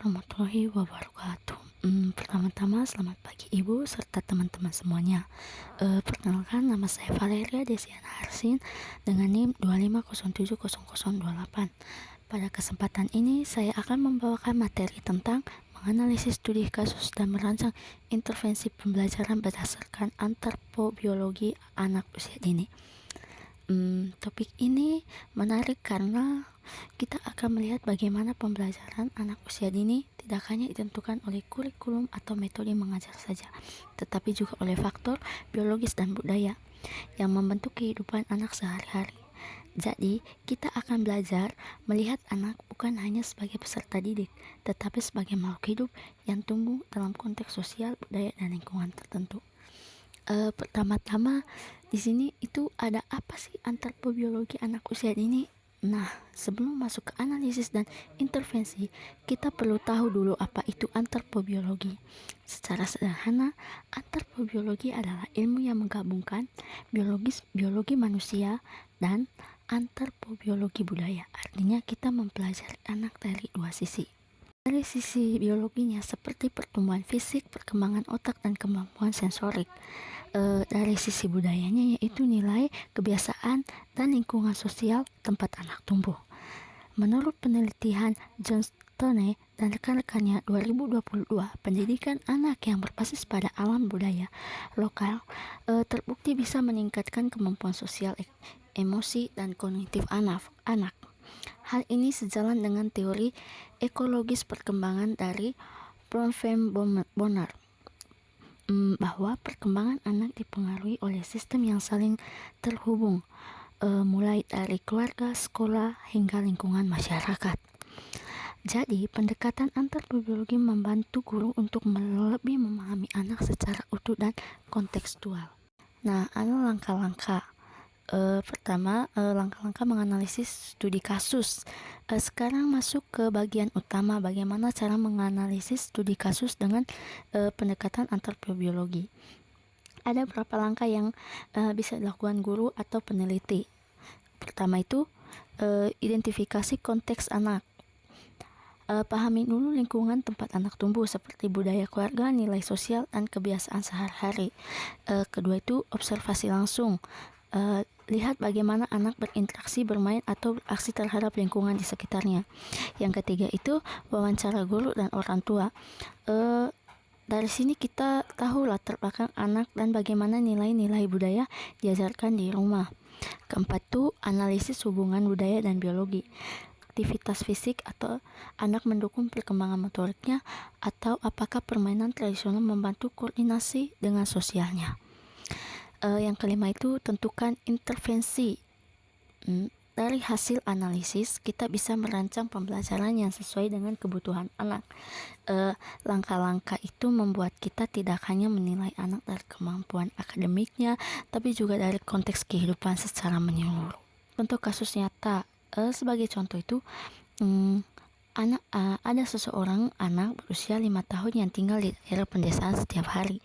warahmatullahi wabarakatuh. Pertama-tama selamat pagi Ibu serta teman-teman semuanya. Perkenalkan, nama saya Valeria Desiana Harsin dengan NIM 250700028. Pada kesempatan ini saya akan membawakan materi tentang menganalisis studi kasus dan merancang intervensi pembelajaran berdasarkan antropobiologi anak usia dini. Topik ini menarik karena kita akan melihat bagaimana pembelajaran anak usia dini tidak hanya ditentukan oleh kurikulum atau metode mengajar saja, tetapi juga oleh faktor biologis dan budaya yang membentuk kehidupan anak sehari-hari. Jadi, kita akan belajar melihat anak bukan hanya sebagai peserta didik, tetapi sebagai makhluk hidup yang tumbuh dalam konteks sosial, budaya, dan lingkungan tertentu. Pertama-tama di sini itu ada apa sih antropobiologi anak usia dini? Nah, sebelum masuk ke analisis dan intervensi, kita perlu tahu dulu apa itu antropobiologi. Secara sederhana, antropobiologi adalah ilmu yang menggabungkan biologi manusia dan antropobiologi budaya. Artinya kita mempelajari anak dari dua sisi. Dari sisi biologinya seperti pertumbuhan fisik, perkembangan otak, dan kemampuan sensorik. Dari sisi budayanya yaitu nilai, kebiasaan, dan lingkungan sosial tempat anak tumbuh. Menurut penelitian John Stone dan rekan-rekannya 2022, pendidikan anak yang berbasis pada alam budaya lokal terbukti bisa meningkatkan kemampuan sosial, emosi, dan kognitif anak. Hal ini sejalan dengan teori ekologis perkembangan dari Bronfman Bonner, bahwa perkembangan anak dipengaruhi oleh sistem yang saling terhubung, mulai dari keluarga, sekolah, hingga lingkungan masyarakat. Jadi, pendekatan antropobiologi membantu guru untuk lebih memahami anak secara utuh dan kontekstual. Nah, ada langkah-langkah. Pertama, langkah-langkah menganalisis studi kasus. Sekarang masuk ke bagian utama, bagaimana cara menganalisis studi kasus dengan pendekatan antropobiologi. Ada beberapa langkah yang bisa dilakukan guru atau peneliti. Pertama itu, identifikasi konteks anak. Pahami dulu lingkungan tempat anak tumbuh seperti budaya keluarga, nilai sosial, dan kebiasaan sehari-hari. Kedua itu, observasi langsung. Lihat bagaimana anak berinteraksi, bermain, atau beraksi terhadap lingkungan di sekitarnya. Yang ketiga itu wawancara guru dan orang tua. Dari sini kita tahu latar belakang anak dan bagaimana nilai-nilai budaya diajarkan di rumah. Keempat itu analisis hubungan budaya dan biologi. Aktivitas fisik atau anak mendukung perkembangan motoriknya, atau apakah permainan tradisional membantu koordinasi dengan sosialnya. Yang kelima itu tentukan intervensi. Dari hasil analisis kita bisa merancang pembelajaran yang sesuai dengan kebutuhan anak. Langkah-langkah itu membuat kita tidak hanya menilai anak dari kemampuan akademiknya, tapi juga dari konteks kehidupan secara menyeluruh. Contoh kasus nyata, sebagai contoh itu ada seseorang anak berusia 5 tahun yang tinggal di daerah pedesaan setiap hari.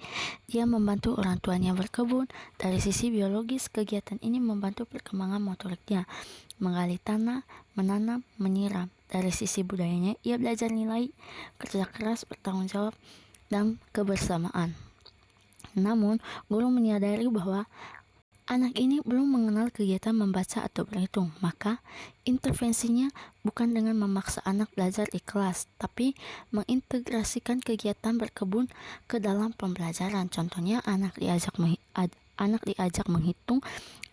Dia membantu orang tuanya berkebun. Dari sisi biologis, kegiatan ini membantu perkembangan motoriknya, menggali tanah, menanam, menyiram. Dari sisi budayanya, ia belajar nilai, kerja keras, bertanggung jawab, dan kebersamaan. Namun, guru menyadari bahwa anak ini belum mengenal kegiatan membaca atau berhitung, maka intervensinya bukan dengan memaksa anak belajar di kelas, tapi mengintegrasikan kegiatan berkebun ke dalam pembelajaran. Contohnya, anak diajak menghitung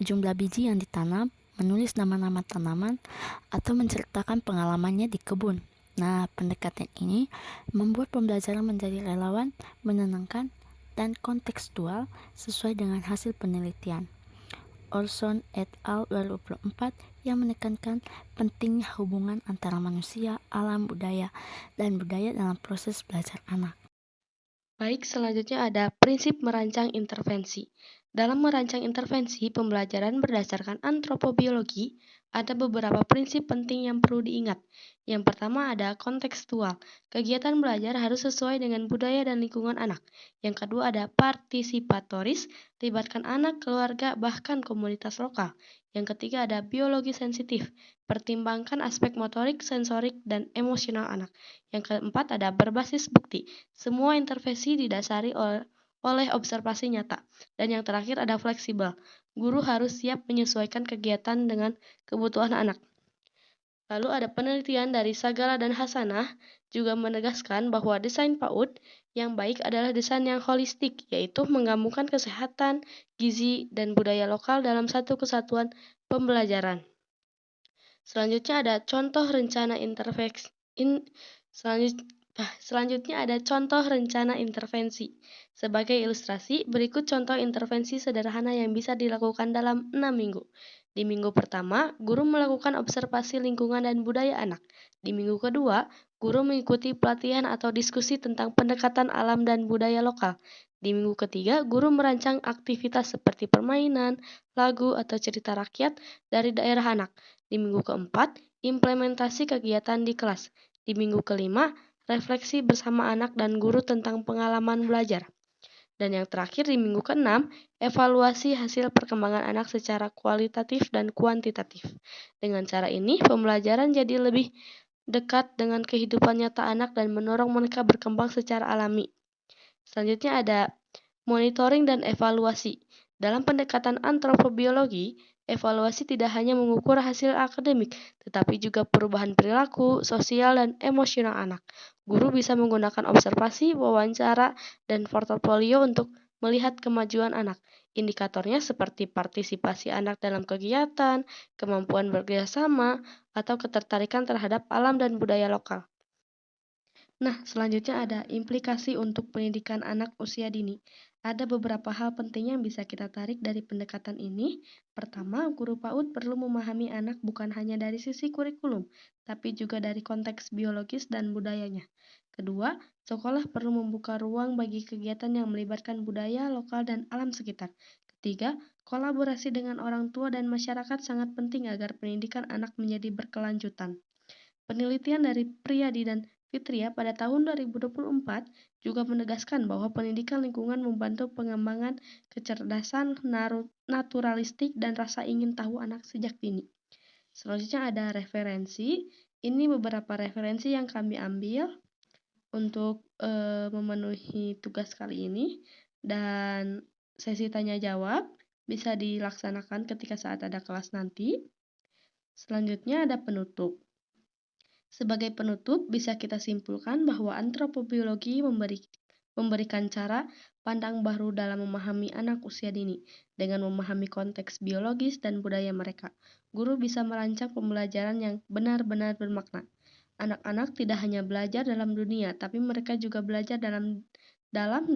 jumlah biji yang ditanam, menulis nama-nama tanaman, atau menceritakan pengalamannya di kebun. Nah, pendekatan ini membuat pembelajaran menjadi relawan, menenangkan, dan kontekstual sesuai dengan hasil penelitian Olson et al. 2024 yang menekankan pentingnya hubungan antara manusia, alam, budaya, dan budaya dalam proses belajar anak. Baik, selanjutnya ada prinsip merancang intervensi. Dalam merancang intervensi pembelajaran berdasarkan antropobiologi, ada beberapa prinsip penting yang perlu diingat. Yang pertama ada kontekstual. Kegiatan belajar harus sesuai dengan budaya dan lingkungan anak. Yang kedua ada partisipatoris, libatkan anak, keluarga, bahkan komunitas lokal. Yang ketiga ada biologi sensitif, pertimbangkan aspek motorik, sensorik, dan emosional anak. Yang keempat ada berbasis bukti. Semua intervensi didasari oleh observasi nyata. Dan yang terakhir ada fleksibel. Guru harus siap menyesuaikan kegiatan dengan kebutuhan anak. Lalu ada penelitian dari Sagala dan Hasanah juga menegaskan bahwa desain PAUD yang baik adalah desain yang holistik, yaitu menggabungkan kesehatan, gizi, dan budaya lokal dalam satu kesatuan pembelajaran. Selanjutnya ada contoh rencana intervensi. Selanjutnya ada contoh rencana intervensi. Sebagai ilustrasi, berikut contoh intervensi sederhana yang bisa dilakukan dalam 6 minggu. Di minggu pertama, guru melakukan observasi lingkungan dan budaya anak. Di minggu kedua, guru mengikuti pelatihan atau diskusi tentang pendekatan alam dan budaya lokal. Di minggu ketiga, guru merancang aktivitas seperti permainan, lagu, atau cerita rakyat dari daerah anak. Di minggu keempat, implementasi kegiatan di kelas. Di minggu kelima, refleksi bersama anak dan guru tentang pengalaman belajar. Dan yang terakhir di minggu ke-6, evaluasi hasil perkembangan anak secara kualitatif dan kuantitatif. Dengan cara ini, pembelajaran jadi lebih dekat dengan kehidupan nyata anak dan mendorong mereka berkembang secara alami. Selanjutnya ada monitoring dan evaluasi. Dalam pendekatan antropobiologi, evaluasi tidak hanya mengukur hasil akademik, tetapi juga perubahan perilaku, sosial, dan emosional anak. Guru bisa menggunakan observasi, wawancara, dan portofolio untuk melihat kemajuan anak. Indikatornya seperti partisipasi anak dalam kegiatan, kemampuan bekerjasama, atau ketertarikan terhadap alam dan budaya lokal. Nah, selanjutnya ada implikasi untuk pendidikan anak usia dini. Ada beberapa hal penting yang bisa kita tarik dari pendekatan ini. Pertama, guru PAUD perlu memahami anak bukan hanya dari sisi kurikulum, tapi juga dari konteks biologis dan budayanya. Kedua, sekolah perlu membuka ruang bagi kegiatan yang melibatkan budaya, lokal, dan alam sekitar. Ketiga, kolaborasi dengan orang tua dan masyarakat sangat penting agar pendidikan anak menjadi berkelanjutan. Penelitian dari Priyadi dan Fitria pada tahun 2024 juga menegaskan bahwa pendidikan lingkungan membantu pengembangan kecerdasan naturalistik dan rasa ingin tahu anak sejak dini. Selanjutnya ada referensi. Ini beberapa referensi yang kami ambil untuk memenuhi tugas kali ini, dan sesi tanya jawab bisa dilaksanakan ketika saat ada kelas nanti. Selanjutnya ada penutup. Sebagai penutup, bisa kita simpulkan bahwa antropobiologi memberikan cara pandang baru dalam memahami anak usia dini. Dengan memahami konteks biologis dan budaya mereka, guru bisa merancang pembelajaran yang benar-benar bermakna. Anak-anak tidak hanya belajar dalam dunia, tapi mereka juga belajar dalam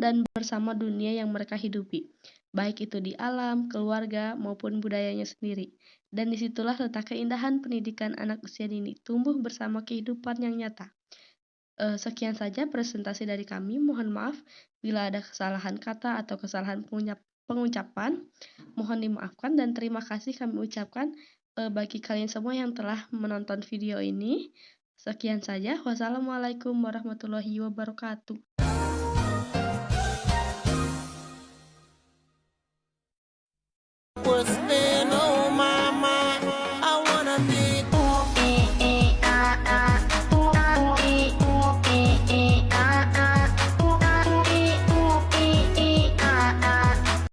dan bersama dunia yang mereka hidupi, baik itu di alam, keluarga, maupun budayanya sendiri. Dan disitulah letak keindahan pendidikan anak usia dini, tumbuh bersama kehidupan yang nyata. Sekian saja presentasi dari kami. Mohon maaf bila ada kesalahan kata atau kesalahan pengucapan. Mohon dimaafkan dan terima kasih kami ucapkan bagi kalian semua yang telah menonton video ini. Sekian saja. Wassalamualaikum warahmatullahi wabarakatuh.